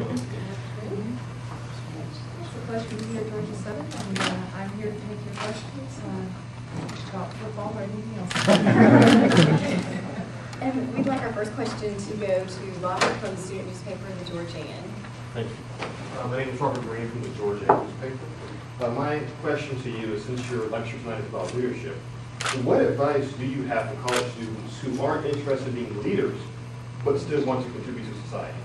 It's a pleasure to be here, Georgia 7, and I'm here to take your questions about football or anything else. And we'd like our first question to go to Robert from the student newspaper, The Georgian. Thank you. My name is Robert Green from the Georgia newspaper. My question to you is, since your lecture tonight is about leadership, what advice do you have for college students who aren't interested in being leaders, but still want to contribute to society?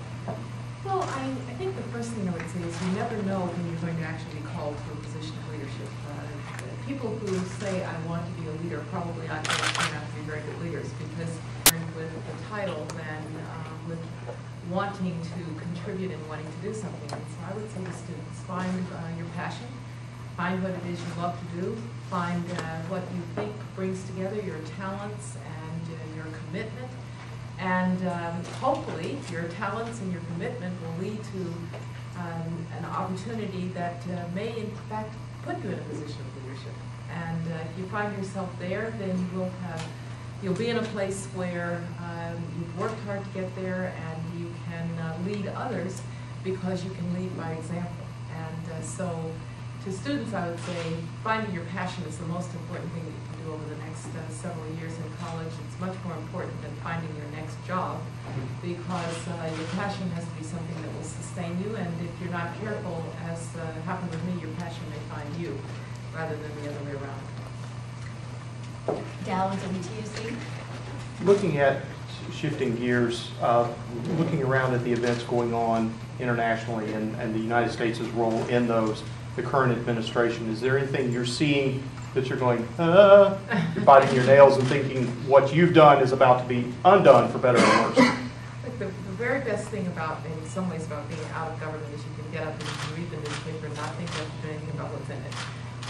Well, I think the first thing I would say is you never know when you're going to actually be called to a position of leadership. People who say, I want to be a leader, probably aren't going to turn out to be very good leaders, because with the title than with wanting to contribute and wanting to do something. And so I would say to students, find your passion, find what it is you love to do, find what you think brings together your talents and your commitment, and hopefully your talents and your commitment will lead to an opportunity that may in fact put you in a position of leadership. And if you find yourself there, then you'll be in a place where you've worked hard to get there, and you can lead others because you can lead by example. And so to students, I would say finding your passion is the most important thing that you can do over the next several years in college. It's much more important than finding your next job, because your passion has to be something that will sustain you, and if you're not careful, as happened with me, your passion may find you rather than the other way around. Dallin, WTUC. Looking at shifting gears, looking around at the events going on internationally and the United States' role in those, the current administration, is there anything you're seeing that you're going, you're biting your nails and thinking what you've done is about to be undone, for better or worse? The very best thing about, in some ways, about being out of government is you can get up and you can read the newspaper and not think you have to do anything about what's in it.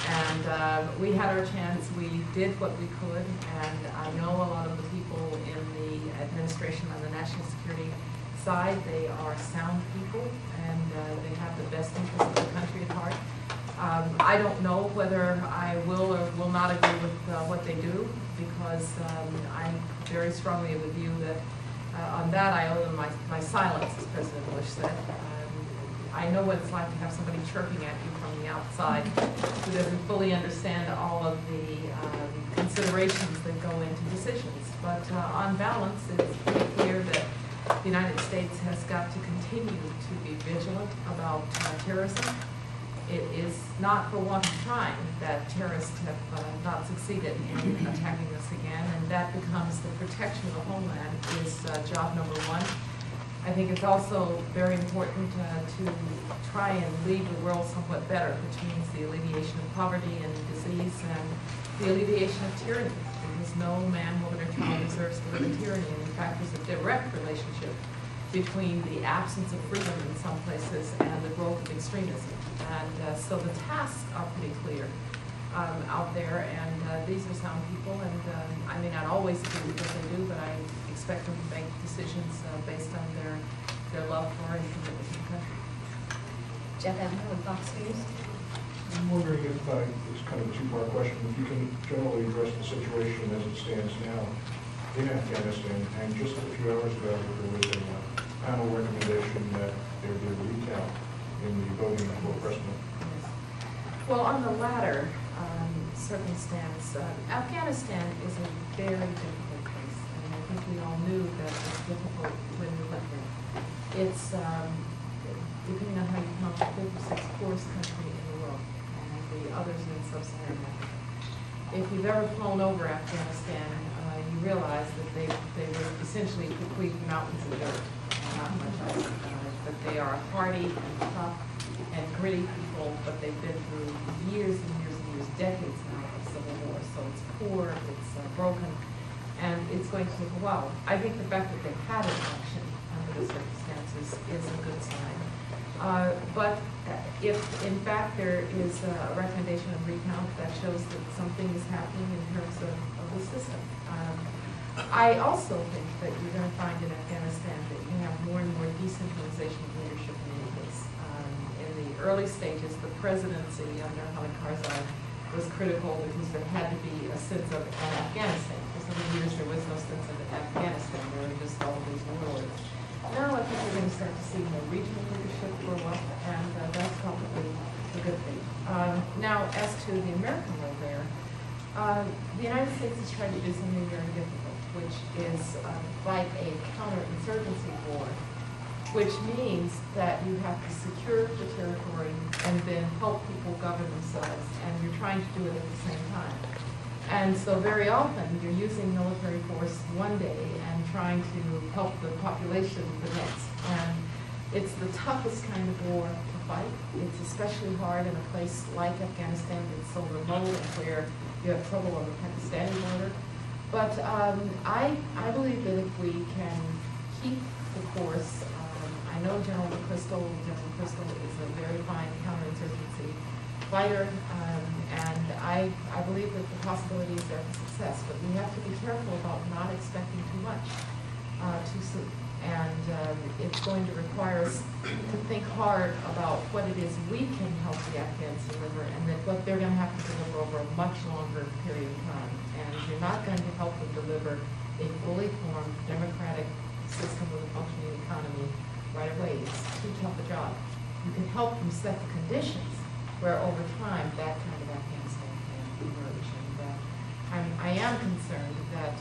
And we had our chance, we did what we could, and I know a lot of the people in the administration on the national security side. They are sound people, and they have the best interests of the country at heart. I don't know whether I will or will not agree with what they do, because I'm very strongly of the view that on that I owe them my silence, as President Bush said. I know what it's like to have somebody chirping at you from the outside who doesn't fully understand all of the considerations that go into decisions. But on balance, it's pretty clear that the United States has got to continue to be vigilant about terrorism. It is not for want of trying that terrorists have not succeeded in attacking us again, and that becomes the protection of the homeland is job number one. I think it's also very important to try and leave the world somewhat better, which means the alleviation of poverty and disease and the alleviation of tyranny, because no man, woman, or child deserves to live in tyranny. And in fact, there's a direct relationship between the absence of freedom in some places and the growth of extremism. And so the tasks are pretty clear out there, and these are sound people, and I may not always agree with what they do, but I expect them to make decisions based on their love for and commitment to the country. Jeff Evans with Fox News. I'm wondering if, it's kind of a two-part question, if you can generally address the situation as it stands now in Afghanistan. And just a few hours ago, there was a panel recommendation that there be a recount in the voting for president. Yes. Well, on the latter circumstance, Afghanistan is a very difficult place, and I think we all knew that it was difficult when we went there. It's, depending on how you count, the 56th poorest country in the world, and the others in sub-Saharan Africa. If you've ever flown over Afghanistan, you realize that they were essentially complete mountains of dirt, not much else. But they are hardy and tough and gritty people, but they've been through years and years and years, decades now of civil war. So it's poor, it's broken, and it's going to take a while. I think the fact that they had an election under the circumstances is a good sign. But if, in fact, there is a recommendation of recount, that shows that something is happening in terms of the system. I also think that you're going to find in Afghanistan that you have more and more decentralization of leadership in any case. In the early stages, the presidency under Hamid Karzai was critical because there had to be a sense of Afghanistan. For so many years, there was no sense of Afghanistan. There were just all these warlords. Now I think we're going to start to see more regional leadership, States is trying to do something very difficult, which is fight a counterinsurgency war, which means that you have to secure the territory and then help people govern themselves, and you're trying to do it at the same time. And so very often, you're using military force one day and trying to help the population the next. And it's the toughest kind of war to fight. It's especially hard in a place like Afghanistan that's so remote and where you have trouble on the Pakistani border. But I believe that if we can keep the course, I know General McChrystal is a very fine counterinsurgency fighter, and I believe that the possibilities are for success, but we have to be careful about not expecting too much too soon. And it's going to require us to think hard about what it is we can help the Afghans deliver, and that what they're going to have to deliver over a much longer period of time. And you're not going to help them deliver a fully formed democratic system with a functioning economy right away. It's too tough a job. You can help them set the conditions where over time that kind of Afghanistan can emerge. And I am concerned that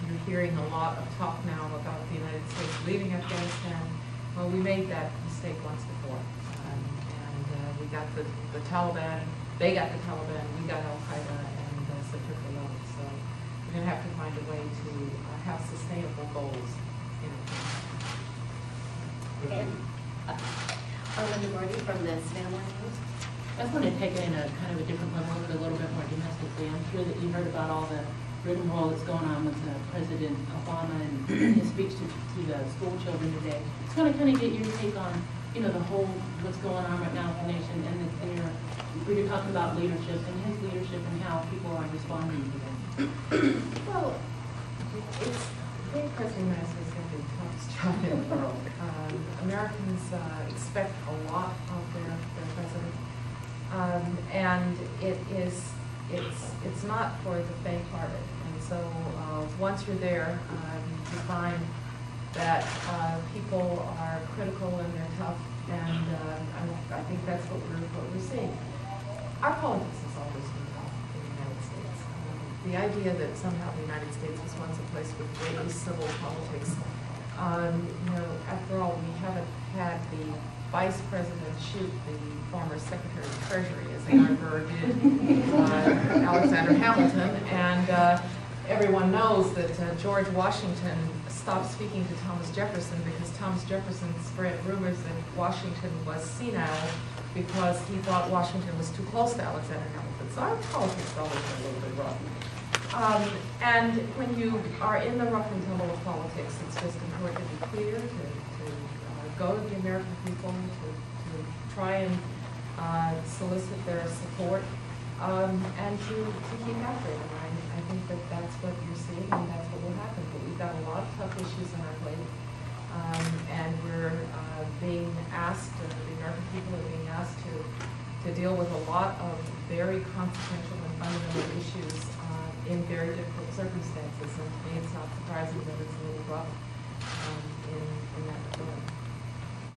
you're hearing a lot of talk now about the United States leaving Afghanistan. Well, we made that mistake once before. And we got the Taliban, they got the Taliban, we got Al-Qaeda, and took the load. So we're going to have to find a way to have sustainable goals in Afghanistan. Arlinda Gordy from the Savannah News. I just want to take it in a kind of a different level, a little bit more domestically. I'm sure that you heard about all the rigmarole that's going on with President Obama and his speech to the school children today. Just want to kind of get your take on, the whole what's going on right now in the nation, and you're talking about leadership and his leadership and how people are responding to them. Well, it's being president of the United States is going to be the toughest job in the world. Americans expect a lot of their president, and it's not for the faint-hearted. And so once you're there, you find that people are critical and they're tough, and I think that's what we're seeing. Our politics has always been tough in the United States. The idea that somehow the United States was once a place with really civil politics, after all, we haven't had the vice president shoot the former Secretary of the Treasury, as Aaron Burr did Alexander Hamilton, and everyone knows that George Washington stopped speaking to Thomas Jefferson because Thomas Jefferson spread rumors that Washington was senile because he thought Washington was too close to Alexander Hamilton. So our politics has always been a little bit rough. And when you are in the rough and tumble of politics, it's just important to be clear, to go to the American people, to try and solicit their support, and to keep after it. And I think that that's what you're seeing, and that's what will happen. But we've got a lot of tough issues on our plate, and we're being asked, the American people are being asked to deal with a lot of very consequential and fundamental issues in very difficult circumstances. And to me, it's not surprising that it's a little rough in that regard.